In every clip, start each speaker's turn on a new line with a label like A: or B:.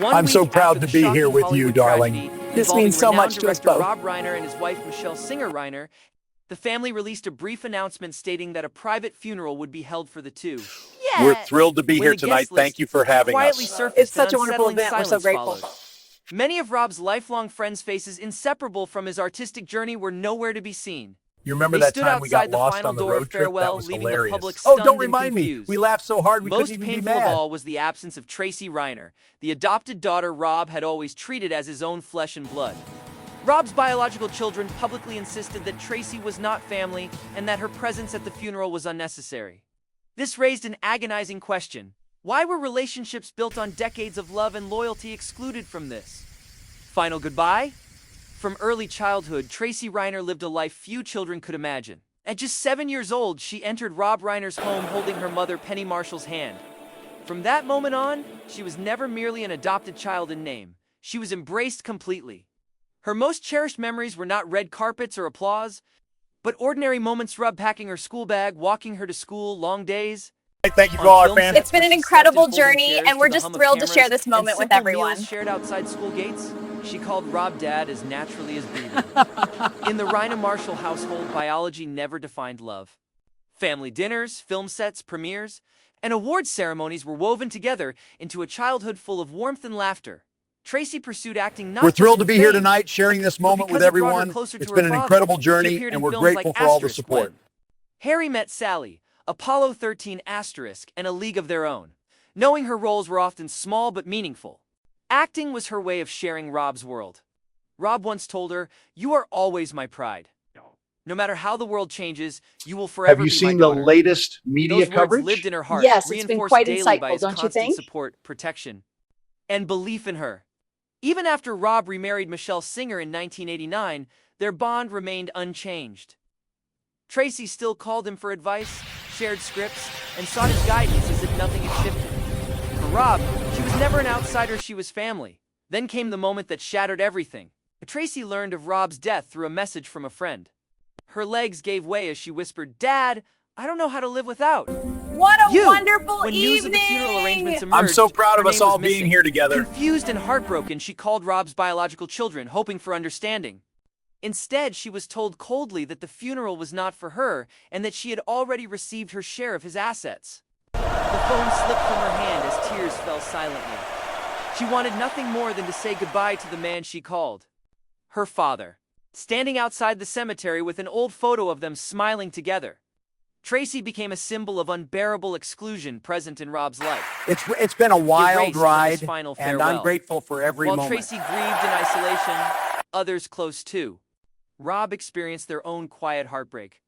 A: 1
B: I'm
A: week
B: so proud
A: after
B: to
A: the
B: be here
A: shocking
B: with you,
A: Hollywood
B: darling.
A: tragedy
C: This
A: involving
C: means so
A: renowned
C: much to us
A: director
C: both.
A: Rob Reiner and his wife Michelle Reiner, the family released a brief announcement stating that a private funeral would be held for the two.
B: We're
A: Yet,
B: thrilled to be
A: when
B: here
A: the guest
B: tonight. Thank
A: list
B: you for having
A: quietly
B: us.
A: surfaced,
C: It's
A: an
C: such a wonderful
A: unsettling
C: event. We're so
A: silence
C: grateful.
A: followed. Many of Rob's lifelong friends' faces, inseparable from his artistic journey, were nowhere to be seen.
B: You remember
A: They
B: that
A: stood
B: time we got
A: outside the
B: lost
A: final
B: on the
A: door of
B: road trip? That
A: farewell,
B: was
A: leaving the
B: hilarious.
A: public
B: Oh,
A: stunned
B: don't
A: and
B: remind me.
A: confused.
B: We laughed so hard we couldn't
A: Most
B: even be
A: painful of
B: mad.
A: all was the absence of Tracy Reiner, the adopted daughter Rob had always treated as his own flesh and blood. Rob's biological children publicly insisted that Tracy was not family and that her presence at the funeral was unnecessary. This raised an agonizing question. Why were relationships built on decades of love and loyalty excluded from this? Final goodbye? From early childhood, Tracy Reiner lived a life few children could imagine. At just 7 years old, she entered Rob Reiner's home holding her mother Penny Marshall's hand. From that moment on, she was never merely an adopted child in name. She was embraced completely. Her most cherished memories were not red carpets or applause, but ordinary moments: Rob packing her school bag, walking her to school, long days.
B: Thank you for all our fans.
C: It's been an incredible journey, and we're just thrilled to share this moment with everyone.
A: Shared outside school gates, she called Rob Dad as naturally as breathing. In the Reiner Marshall household, biology never defined love. Family dinners, film sets, premieres, and award ceremonies were woven together into a childhood full of warmth and laughter. Tracy pursued acting not
B: We're
A: just
B: thrilled
A: for
B: to be here
A: fame,
B: tonight sharing this
A: but
B: moment
A: because
B: with
A: it brought her
B: everyone.
A: closer
B: It's
A: to
B: been
A: her
B: an
A: father.
B: incredible
A: She
B: journey,
A: appeared
B: and
A: in
B: we're
A: films
B: grateful
A: like
B: for all the
A: Asterisk
B: support.
A: when Harry Met Sally, Apollo 13 Asterisk, and A League of Their Own. Knowing her roles were often small but meaningful. Acting was her way of sharing Rob's world. Rob once told her, "You are always my pride. No matter how the world changes, you will forever
B: Have
A: be
B: you
A: my
B: seen the
A: daughter."
B: latest media
A: Those words
B: coverage?
A: lived in her heart,
C: Yes, it's been
A: reinforced
C: quite
A: daily by
C: insightful,
A: his
C: don't you
A: constant
C: think?
A: support, protection, and belief in her. Even after Rob remarried Michelle Singer in 1989, their bond remained unchanged. Tracy still called him for advice, shared scripts, and sought his guidance as if nothing had shifted. For Rob, she was never an outsider, she was family. Then came the moment that shattered everything. Tracy learned of Rob's death through a message from a friend. Her legs gave way as she whispered, "Dad, I don't know how to live without
C: What a
A: you."
C: wonderful
A: When news of the funeral arrangements
C: evening!
A: emerged,
B: I'm so proud of
A: her
B: us
A: name was
B: all being
A: missing.
B: here together.
A: Confused and heartbroken, she called Rob's biological children, hoping for understanding. Instead, she was told coldly that the funeral was not for her and that she had already received her share of his assets. The phone slipped from her hand as tears fell silently. She wanted nothing more than to say goodbye to the man she called her father, standing outside the cemetery with an old photo of them smiling together. Tracy became a symbol of unbearable exclusion present in Rob's life.
B: It's been a wild
A: Erased from his
B: ride,
A: final
B: and
A: farewell.
B: I'm grateful for every
A: While
B: moment.
A: Tracy grieved in isolation, others close too. Rob experienced their own quiet heartbreak.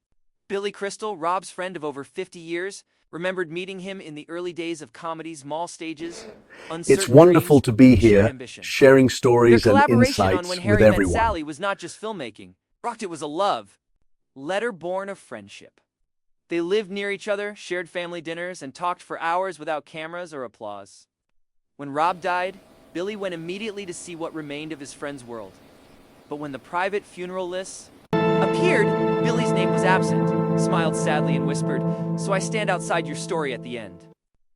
A: Billy Crystal, Rob's friend of over 50 years, remembered meeting him in the early days of comedy's mall stages.
D: It's wonderful to be here, sharing
A: Their
D: stories and
A: collaboration on
D: insights
A: When
D: with
A: Harry Met
D: everyone.
A: Sally was not just filmmaking. It was a love letter born of friendship. They lived near each other, shared family dinners, and talked for hours without cameras or applause. When Rob died, Billy went immediately to see what remained of his friend's world. But when the private funeral lists appeared, Billy's name was absent, smiled sadly and whispered, "So I stand outside your story at the end."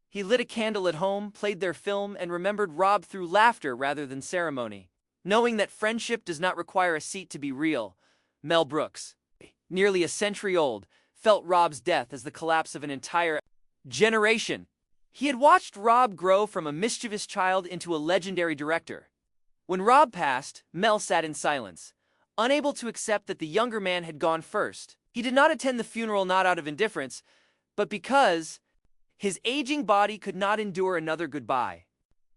A: He lit a candle at home, played their film, and remembered Rob through laughter rather than ceremony. Knowing that friendship does not require a seat to be real, Mel Brooks, nearly a century old, felt Rob's death as the collapse of an entire generation. He had watched Rob grow from a mischievous child into a legendary director. When Rob passed, Mel sat in silence, unable to accept that the younger man had gone first. He did not attend the funeral not out of indifference, but because his aging body could not endure another goodbye.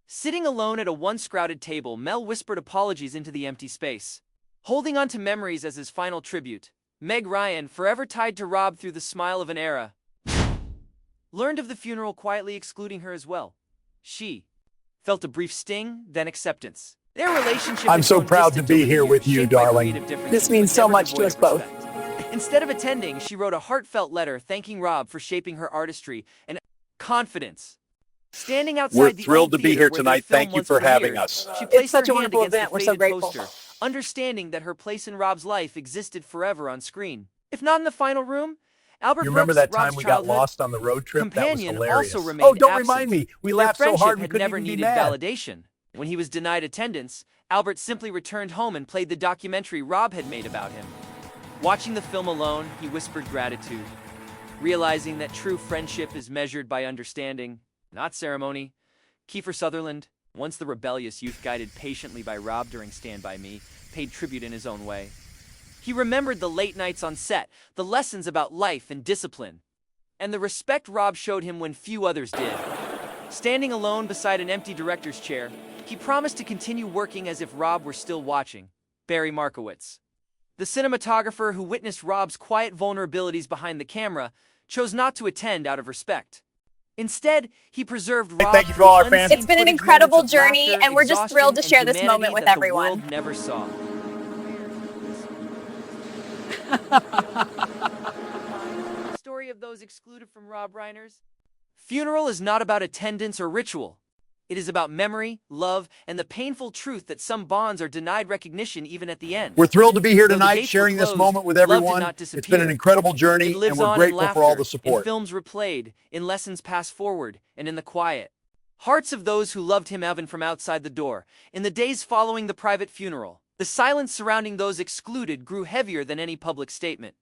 A: Sitting alone at a once crowded table, Mel whispered apologies into the empty space. Holding on to memories as his final tribute, Meg Ryan, forever tied to Rob through the smile of an era, learned of the funeral, quietly excluding her as well. She felt a brief sting, then acceptance. Their relationship
B: I'm
A: had
B: so
A: grown
B: proud to
A: distant
B: be
A: over the
B: here with
A: years,
B: you,
A: shaped by
B: darling.
A: creative differences,
C: This means
A: but
C: so
A: never
C: much to
A: devoid
C: us
A: of
C: both.
A: respect. Instead of attending, she wrote a heartfelt letter thanking Rob for shaping her artistry and confidence. Standing outside
B: We're
A: the
B: thrilled
A: old
B: to be
A: theater
B: here
A: where their
B: tonight.
A: film
B: Thank you
A: once
B: for having
A: premiered,
B: us.
A: she
C: It's
A: placed
C: such
A: her
C: a
A: hand
C: wonderful
A: against
C: event.
A: the
C: We're so
A: faded
C: grateful.
A: poster, understanding that her place in Rob's life existed forever on screen. If not in the final room, Albert
B: You remember
A: Brooks,
B: that time
A: Rob's
B: we got
A: childhood
B: lost on the road trip? That was
A: companion,
B: hilarious.
A: also remained
B: Oh, don't
A: absent.
B: remind me. We
A: Their
B: laughed so
A: friendship
B: hard we
A: had
B: couldn't
A: never
B: even be
A: needed
B: mad.
A: validation. When he was denied attendance, Albert simply returned home and played the documentary Rob had made about him. Watching the film alone, he whispered gratitude, realizing that true friendship is measured by understanding, not ceremony. Kiefer Sutherland, once the rebellious youth guided patiently by Rob during Stand By Me, paid tribute in his own way. He remembered the late nights on set, the lessons about life and discipline, and the respect Rob showed him when few others did. Standing alone beside an empty director's chair, he promised to continue working as if Rob were still watching. Barry Markowitz, the cinematographer who witnessed Rob's quiet vulnerabilities behind the camera, chose not to attend out of respect. Instead, he preserved Rob.
B: Thank you to all our fans.
C: It's been an incredible journey, and we're just thrilled to share this moment with everyone.
A: The world never saw. Story of those excluded from Rob Reiner's funeral is not about attendance or ritual. It is about memory, love, and the painful truth that some bonds are denied recognition even at the end.
B: We're thrilled to be here
A: Though the
B: tonight
A: gates
B: sharing
A: were
B: this
A: closed,
B: moment with
A: love did
B: everyone.
A: not
B: It's
A: disappear.
B: been an incredible journey,
A: It lives
B: and we're
A: on in
B: grateful for all
A: laughter,
B: the support.
A: in films replayed, in lessons passed forward, and in the quiet hearts of those who loved him even from outside the door. In the days following the private funeral, the silence surrounding those excluded grew heavier than any public statement.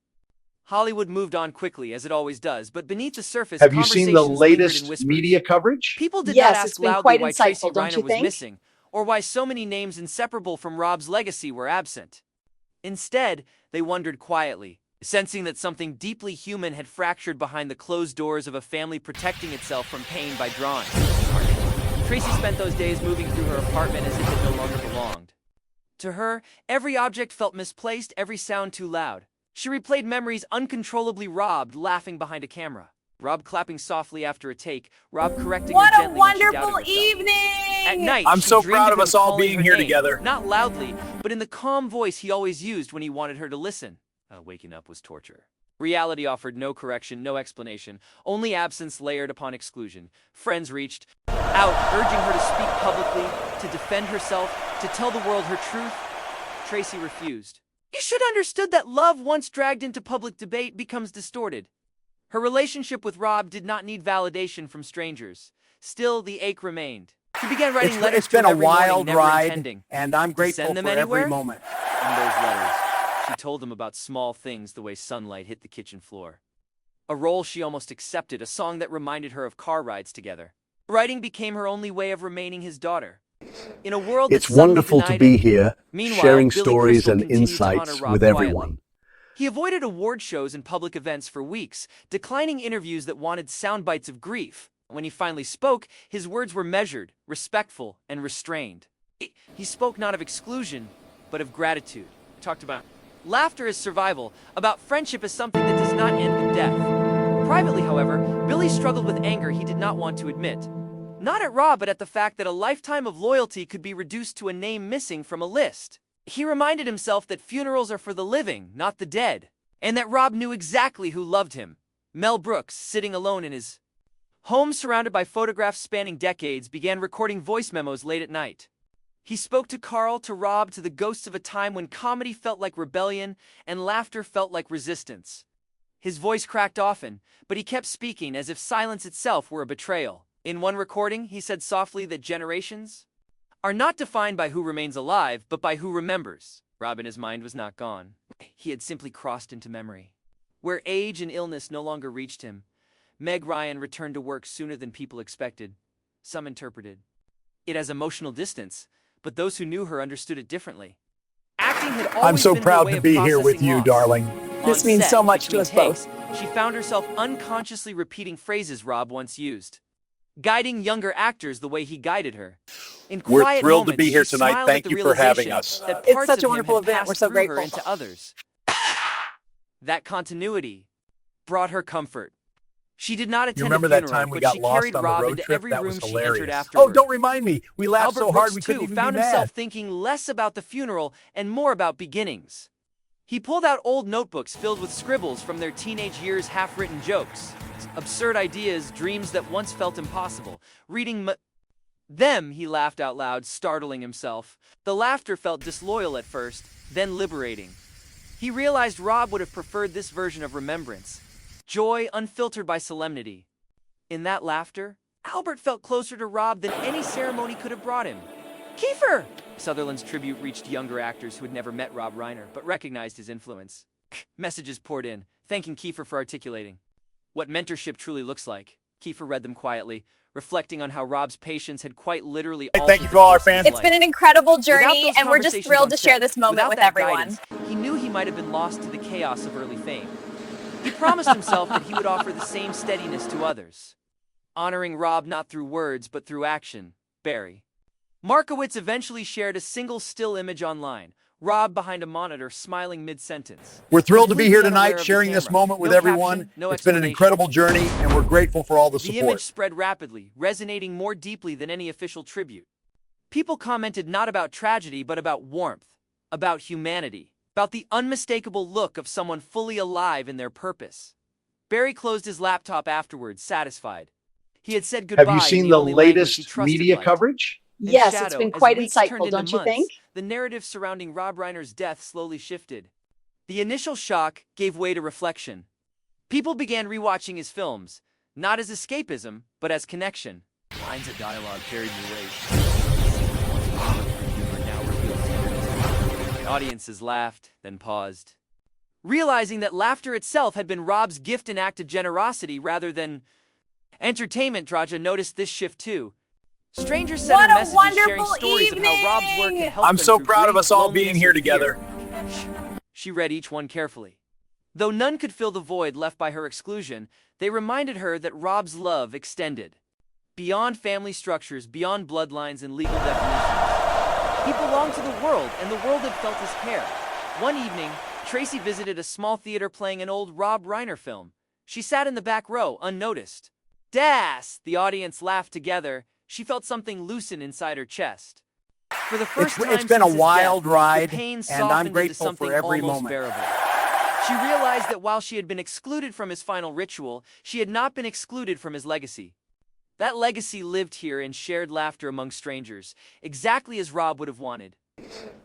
A: Hollywood moved on quickly, as it always does, but beneath the surface,
D: Have you seen the
A: conversations lingered in
D: latest
A: whispers.
D: media coverage?
A: People did
E: Yes,
A: not
E: it's
A: ask
E: been
A: loudly
E: quite
A: why Tracy
E: insightful, don't
A: Reiner
E: you
A: was
E: think?
A: missing, or why so many names inseparable from Rob's legacy were absent. Instead, they wondered quietly, sensing that something deeply human had fractured behind the closed doors of a family protecting itself from pain by drawing. Tracy spent those days moving through her apartment as if it no longer belonged. To her, every object felt misplaced, every sound too loud. She replayed memories uncontrollably. Rob laughing behind a camera, Rob clapping softly after a take, Rob correcting her
C: What a
A: gently when she doubted
C: wonderful
A: herself.
C: evening!
A: At night,
B: I'm
A: she
B: so
A: dreamed
B: proud of
A: him
B: us all
A: calling
B: being
A: her
B: here
A: name,
B: together.
A: not loudly, but in the calm voice he always used when he wanted her to listen. Waking up was torture. Reality offered no correction, no explanation, only absence layered upon exclusion. Friends reached out, urging her to speak publicly, to defend herself, to tell the world her truth. Tracy refused. You should have understood that love, once dragged into public debate, becomes distorted. Her relationship with Rob did not need validation from strangers. Still, the ache remained. He began writing letters
B: It's
A: to
B: been
A: her
B: a
A: every morning,
B: wild
A: never
B: ride,
A: intending
B: and I'm
A: to
B: grateful
A: send them
B: for
A: anywhere.
B: every moment.
A: In those letters, she told him about small things, the way sunlight hit the kitchen floor. A role she almost accepted, a song that reminded her of car rides together. Writing became her only way of remaining his daughter. In a world
D: It's
A: that suddenly
D: wonderful to
A: denied
D: be
A: him.
D: here,
A: Meanwhile,
D: sharing
A: Billy
D: stories
A: Crystal
D: and
A: continued to honor
D: insights
A: Rob
D: with
A: quietly.
D: everyone.
A: He avoided award shows and public events for weeks, declining interviews that wanted sound bites of grief. When he finally spoke, his words were measured, respectful, and restrained. He spoke not of exclusion, but of gratitude. He talked about laughter as survival, about friendship as something that does not end with death. Privately, however, Billy struggled with anger he did not want to admit. Not at Rob, but at the fact that a lifetime of loyalty could be reduced to a name missing from a list. He reminded himself that funerals are for the living, not the dead, and that Rob knew exactly who loved him. Mel Brooks, sitting alone in his home surrounded by photographs spanning decades, began recording voice memos late at night. He spoke to Carl, to Rob, to the ghosts of a time when comedy felt like rebellion and laughter felt like resistance. His voice cracked often, but he kept speaking as if silence itself were a betrayal. In one recording, he said softly that generations are not defined by who remains alive, but by who remembers. Rob, in his mind, was not gone. He had simply crossed into memory. Where age and illness no longer reached him, Meg Ryan returned to work sooner than people expected. Some interpreted it as emotional distance, but those who knew her understood it differently. Acting had always
B: I'm so
A: been her
B: proud
A: way
B: to
A: of
B: be here with
A: processing
B: you,
A: loss.
B: darling.
E: This
A: On
E: means
A: set,
E: so much to
A: between
E: us both.
A: takes, she found herself unconsciously repeating phrases Rob once used, guiding younger actors the way he guided her. In
B: We're
A: quiet
B: thrilled to
A: moments,
B: be here
A: she
B: tonight.
A: smiled
B: Thank
A: at the
B: you for having
A: realization
B: us.
A: that
E: It's
A: parts
E: such a
A: of him
E: wonderful
A: had
E: event.
A: passed
E: We're so
A: through her
E: grateful.
A: into others. That continuity brought her comfort. She did not attend
B: remember
A: a
B: that
A: funeral,
B: time we
A: but
B: got
A: she
B: lost
A: carried
B: on the
A: Rob
B: road
A: into
B: trip?
A: every
B: That was
A: room she entered
B: hilarious.
A: afterward.
B: Oh, don't remind me. We laughed
A: Albert
B: so hard
A: Brooks,
B: we couldn't
A: too,
B: even
A: found
B: be
A: himself
B: mad.
A: thinking less about the funeral and more about beginnings. He pulled out old notebooks filled with scribbles from their teenage years, half-written jokes, absurd ideas, dreams that once felt impossible. Reading them, he laughed out loud, startling himself. The laughter felt disloyal at first, then liberating. He realized Rob would have preferred this version of remembrance, joy unfiltered by solemnity. In that laughter, Albert felt closer to Rob than any ceremony could have brought him. Kiefer! Sutherland's tribute reached younger actors who had never met Rob Reiner, but recognized his influence. Messages poured in, thanking Kiefer for articulating what mentorship truly looks like. Kiefer read them quietly, reflecting on how Rob's patience had quite literally altered
B: Thank you to all our fans.
C: It's been an incredible journey, and we're just thrilled to share this moment with everyone.
A: Guidance, he knew he might have been lost to the chaos of early fame. He promised himself that he would offer the same steadiness to others, honoring Rob not through words but through action. Barry. Markowitz eventually shared a single still image online, Rob behind a monitor smiling mid-sentence.
B: We're thrilled to be here tonight sharing this moment with everyone. It's been an incredible journey, and we're grateful for all the support.
A: The image spread rapidly, resonating more deeply than any official tribute. People commented not about tragedy but about warmth, about humanity, about the unmistakable look of someone fully alive in their purpose. Barry closed his laptop afterwards, satisfied. He had said goodbye.
D: Have you seen the latest media coverage?
C: Yes, it's been quite insightful, don't you think?
A: The narrative surrounding Rob Reiner's death slowly shifted. The initial shock gave way to reflection. People began rewatching his films, not as escapism, but as connection. Lines of dialogue carried me away. Audiences laughed, then paused. Realizing that laughter itself had been Rob's gift and act of generosity rather than entertainment, Draja noticed this shift too. Strangers sent her messages sharing stories of how Rob's work had helped them.
B: I'm so
A: through
B: proud of
A: grief,
B: us all
A: loneliness,
B: being here
A: and fear.
B: together.
A: She read each one carefully. Though none could fill the void left by her exclusion, they reminded her that Rob's love extended beyond family structures, beyond bloodlines and legal definitions. He belonged to the world, and the world had felt his care. One evening, Tracy visited a small theater playing an old Rob Reiner film. She sat in the back row, unnoticed. Das! The audience laughed together. She felt something loosen inside her chest. For the first time
B: It's been a wild ride,
A: the pain
B: and I'm
A: softened into
B: grateful
A: something
B: for every
A: almost
B: moment.
A: bearable. She realized that while she had been excluded from his final ritual, she had not been excluded from his legacy. That legacy lived here in shared laughter among strangers, exactly as Rob would have wanted.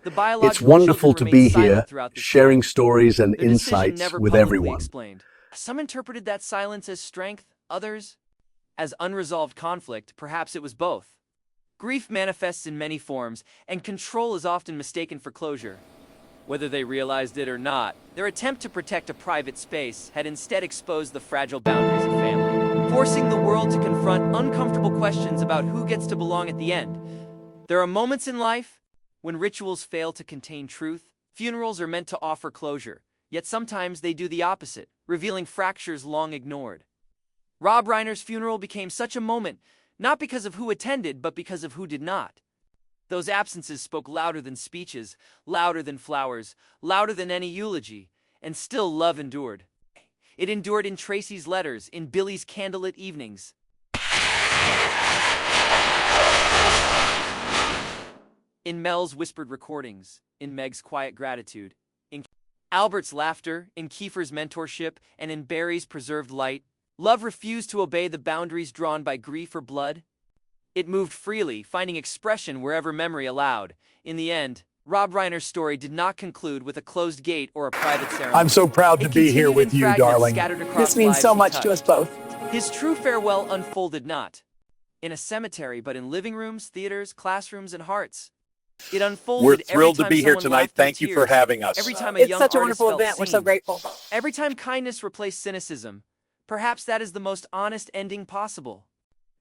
A: The biological
D: It's wonderful to
A: children
D: be
A: remained silent
D: here,
A: throughout this
D: sharing
A: time.
D: stories and
A: Their decision
D: insights
A: never
D: with
A: publicly
D: everyone.
A: explained. Some interpreted that silence as strength, others as unresolved conflict. Perhaps it was both. Grief manifests in many forms, and control is often mistaken for closure. Whether they realized it or not, their attempt to protect a private space had instead exposed the fragile boundaries of family, forcing the world to confront uncomfortable questions about who gets to belong at the end. There are moments in life when rituals fail to contain truth. Funerals are meant to offer closure, yet sometimes they do the opposite, revealing fractures long ignored. Rob Reiner's funeral became such a moment, not because of who attended, but because of who did not. Those absences spoke louder than speeches, louder than flowers, louder than any eulogy, and still love endured. It endured in Tracy's letters, in Billy's candlelit evenings, in Mel's whispered recordings, in Meg's quiet gratitude, in Albert's laughter, in Kiefer's mentorship, and in Barry's preserved light. Love refused to obey the boundaries drawn by grief or blood. It moved freely, finding expression wherever memory allowed. In the end, Rob Reiner's story did not conclude with a closed gate or a private ceremony.
B: I'm so proud to
A: It
B: be here
A: continued
B: with
A: in
B: you,
A: fragments
B: darling.
A: scattered across
E: This means
A: lives
E: so
A: he
E: much to
A: touched.
E: us both.
A: His true farewell unfolded not in a cemetery, but in living rooms, theaters, classrooms, and hearts. It unfolded.
B: We're thrilled
A: every
B: to be
A: time
B: here
A: someone
B: tonight.
A: laughed through
B: Thank you for
A: tears.
B: having us.
A: Every time a
E: It's
A: young
E: such a
A: artist
E: wonderful
A: felt
E: event. We're so
A: seen.
E: grateful.
A: Every time kindness replaced cynicism. Perhaps that is the most honest ending possible.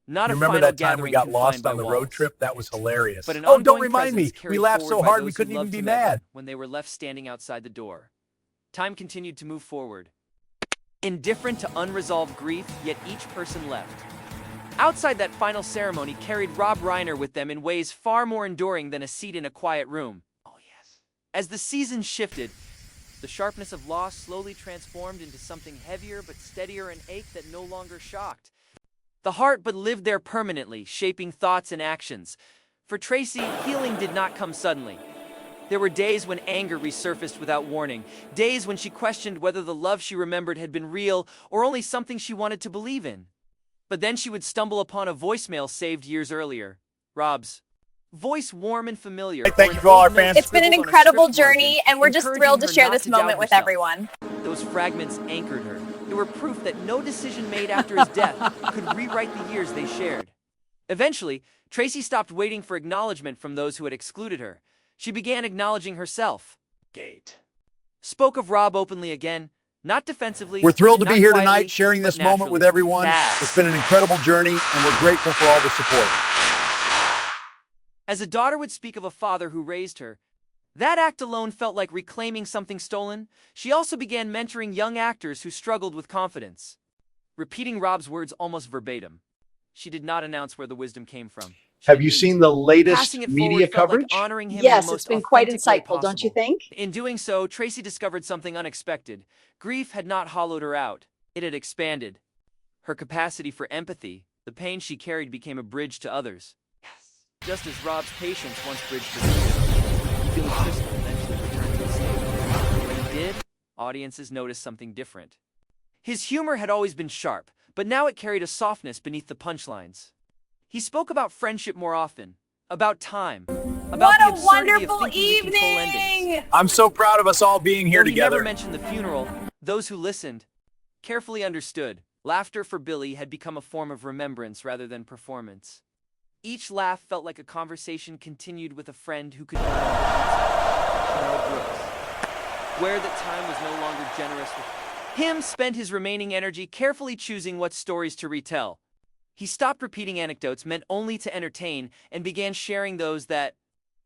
A: Not
B: You
A: a
B: remember
A: final
B: that time we
A: gathering
B: got
A: confined
B: lost
A: by
B: on the
A: walls,
B: road trip? That was hilarious.
A: but an
B: Oh, don't
A: ongoing
B: remind me.
A: presence
B: We
A: carried
B: laughed
A: forward
B: so
A: by
B: hard
A: those
B: we
A: who
B: couldn't even
A: loved
B: be
A: to met
B: mad.
A: them when they were left standing outside the door. Time continued to move forward. Indifferent to unresolved grief, yet each person left. Outside that final ceremony carried Rob Reiner with them in ways far more enduring than a seat in a quiet room. Oh yes. As the seasons shifted, the sharpness of loss slowly transformed into something heavier but steadier, an ache that no longer shocked the heart but lived there permanently, shaping thoughts and actions. For Tracy, healing did not come suddenly. There were days when anger resurfaced without warning, days when she questioned whether the love she remembered had been real or only something she wanted to believe in. But then she would stumble upon a voicemail saved years earlier. Rob's voice, warm and familiar.
B: Thank
A: or
B: you
A: an
B: for all our
A: old note
B: fans.
C: It's been an
A: scribbled on a
C: incredible
A: script margin,
C: journey, and we're just
A: encouraging
C: thrilled to
A: her
C: share
A: not
C: this
A: to doubt
C: moment with
A: herself.
C: everyone.
A: Those fragments anchored her. They were proof that no decision made after his death could rewrite the years they shared. Eventually, Tracy stopped waiting for acknowledgement from those who had excluded her. She began acknowledging herself.
E: Gate.
A: Spoke of Rob openly again, not defensively.
B: We're thrilled to
A: not
B: be here
A: quietly,
B: tonight sharing
A: but
B: this moment with
A: naturally.
B: everyone.
A: Fast.
B: It's been an incredible journey, and we're grateful for all the support.
A: As a daughter would speak of a father who raised her, that act alone felt like reclaiming something stolen. She also began mentoring young actors who struggled with confidence. Repeating Rob's words almost verbatim, she did not announce where the wisdom came from.
D: Have you seen the latest
A: Passing it
D: media
A: forward felt like
D: coverage?
A: honoring him in
C: Yes,
A: the most
C: it's been quite
A: authentic way
C: insightful, don't you
A: possible.
C: think?
A: In doing so, Tracy discovered something unexpected. Grief had not hollowed her out. It had expanded. Her capacity for empathy, the pain she carried, became a bridge to others. Yes. Just as Rob's patience once bridged his fear, Billy Crystal eventually returned to the stage. When he did, audiences noticed something different. His humor had always been sharp, but now it carried a softness beneath the punchlines. He spoke about friendship more often, about time, about
C: What
A: the
C: a
A: absurdity of
C: wonderful
A: thinking we control endings.
C: evening!
B: I'm so proud of us all being here
A: Though he
B: together.
A: never mentioned the funeral, those who listened carefully understood. Laughter for Billy had become a form of remembrance rather than performance. Each laugh felt like a conversation continued with a friend who could no longer answer. Mel Brooks, aware that time was no longer generous with him, spent his remaining energy carefully choosing what stories to retell. He stopped repeating anecdotes meant only to entertain and began sharing those that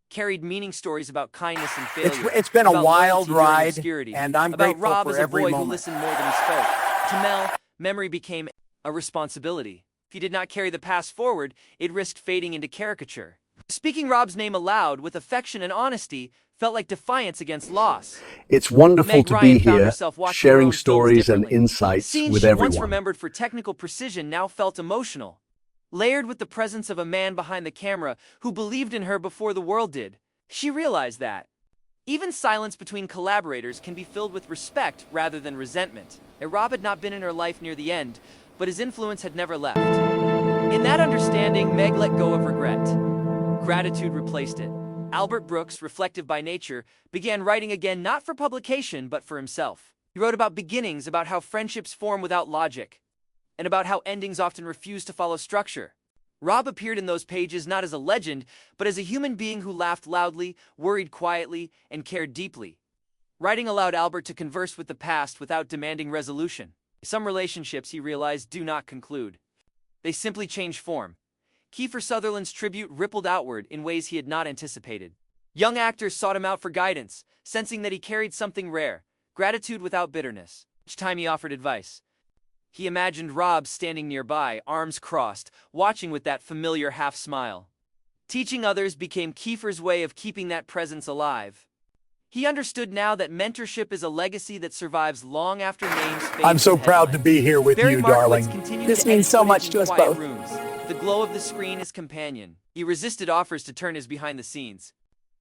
A: carried meaning, stories about kindness and failure.
B: It's been a
A: about
B: wild
A: loyalty during
B: ride,
A: obscurity,
B: and I'm
A: about
B: grateful
A: Rob
B: for
A: as a
B: every
A: boy who
B: moment.
A: listened more than he spoke. To Mel, memory became a responsibility. If he did not carry the past forward, it risked fading into caricature. Speaking Rob's name aloud with affection and honesty felt like defiance against loss.
D: It's wonderful
A: Meg
D: to
A: Ryan
D: be
A: found
D: here,
A: herself watching her
D: sharing
A: own films
D: stories and
A: differently.
D: insights
A: Scenes
D: with
A: she once
D: everyone.
A: remembered for technical precision now felt emotional, layered with the presence of a man behind the camera who believed in her before the world did. She realized that even silence between collaborators can be filled with respect rather than resentment. Rob had not been in her life near the end, but his influence had never left. In that understanding, Meg let go of regret. Gratitude replaced it. Albert Brooks, reflective by nature, began writing again not for publication but for himself. He wrote about beginnings, about how friendships form without logic, and about how endings often refuse to follow structure. Rob appeared in those pages not as a legend, but as a human being who laughed loudly, worried quietly, and cared deeply. Writing allowed Albert to converse with the past without demanding resolution. Some relationships, he realized, do not conclude. They simply change form. Kiefer Sutherland's tribute rippled outward in ways he had not anticipated. Young actors sought him out for guidance, sensing that he carried something rare, gratitude without bitterness. Each time he offered advice, he imagined Rob standing nearby, arms crossed, watching with that familiar half-smile. Teaching others became Kiefer's way of keeping that presence alive. He understood now that mentorship is a legacy that survives long after names fade.
B: I'm so
A: from
B: proud to
A: headlines.
B: be here with
A: Barry
B: you,
A: Markowitz
B: darling.
A: continued
C: This
A: to
C: means
A: edit
C: so
A: footage
C: much
A: in
C: to us
A: quiet
C: both.
A: rooms, the glow of the screen his companion. He resisted offers to turn his behind-the-scenes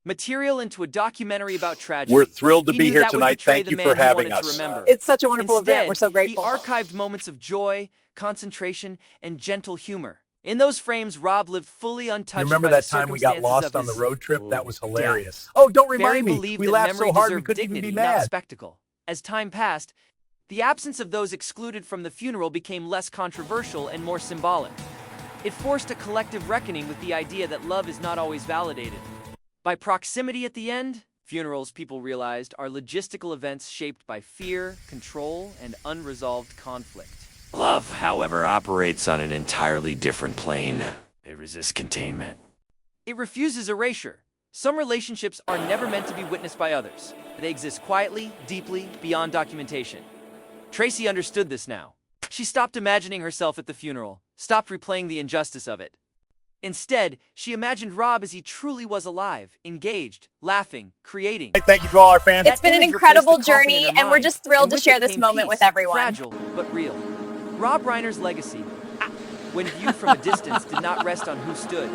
A: material into a documentary about tragedy.
B: We're thrilled to
A: He
B: be
A: knew
B: here
A: that would
B: tonight.
A: betray
B: Thank
A: the
B: you
A: man
B: for
A: he
B: having
A: wanted to
B: us.
A: remember.
C: It's such a wonderful
A: Instead,
C: event. We're so grateful.
A: he archived moments of joy, concentration, and gentle humor. In those frames, Rob lived fully untouched
B: You remember
A: by
B: that
A: the
B: time we got
A: circumstances
B: lost
A: of
B: on the
A: his
B: road trip? That was
A: death.
B: hilarious. Oh, don't
A: Barry
B: remind me.
A: believed
B: We
A: that
B: laughed
A: memory
B: so hard we
A: deserved
B: couldn't even
A: dignity,
B: be
A: not
B: mad.
A: spectacle. As time passed, the absence of those excluded from the funeral became less controversial and more symbolic. It forced a collective reckoning with the idea that love is not always validated by proximity. At the end, funerals, people realized, are logistical events shaped by fear, control, and unresolved conflict.
E: Love, however, operates on an entirely different plane. It resists containment.
A: It refuses erasure. Some relationships are never meant to be witnessed by others. They exist quietly, deeply, beyond documentation. Tracy understood this now. She stopped imagining herself at the funeral, stopped replaying the injustice of it. Instead, she imagined Rob as he truly was alive, engaged, laughing, creating.
B: Thank you to all our fans.
C: It's been an
A: Image
C: incredible
A: replaced the coffin in
C: journey,
A: her
C: and we're
A: mind,
C: just thrilled
A: and
C: to
A: with
C: share
A: it
C: this
A: came
C: moment
A: peace,
C: with everyone.
A: Fragile, but real. Rob Reiner's legacy, when viewed from a distance, did not rest on who stood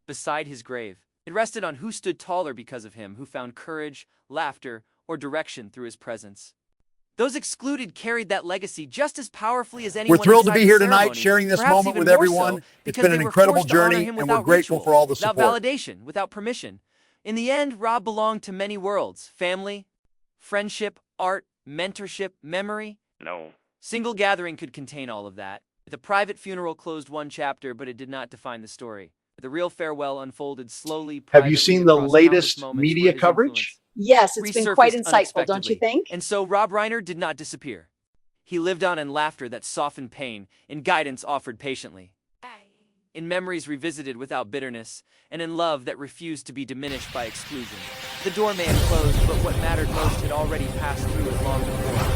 A: beside his grave. It rested on who stood taller because of him, who found courage, laughter, or direction through his presence. Those excluded carried that legacy just as powerfully as anyone.
B: We're thrilled to
A: inside
B: be
A: the
B: here tonight
A: ceremony,
B: sharing this
A: perhaps
B: moment
A: even
B: with
A: more
B: everyone.
A: so
B: It's
A: because
B: been
A: they
B: an
A: were
B: incredible
A: forced to honor
B: journey,
A: him
B: and we're
A: without
B: grateful
A: ritual,
B: for all the
A: without
B: support.
A: validation, without permission. In the end, Rob belonged to many worlds: family, friendship, art, mentorship, memory.
E: No.
A: Single gathering could contain all of that. The private funeral closed one chapter, but it did not define the story. The real farewell unfolded slowly.
D: Have you seen the latest media coverage?
F: Yes, it's been quite insightful, don't you think?
A: And so Rob Reiner did not disappear. He lived on in laughter that softened pain, in guidance offered patiently, in memories revisited without bitterness, and in love that refused to be diminished by exclusion. The door may have closed, but what mattered most had already passed through it long before.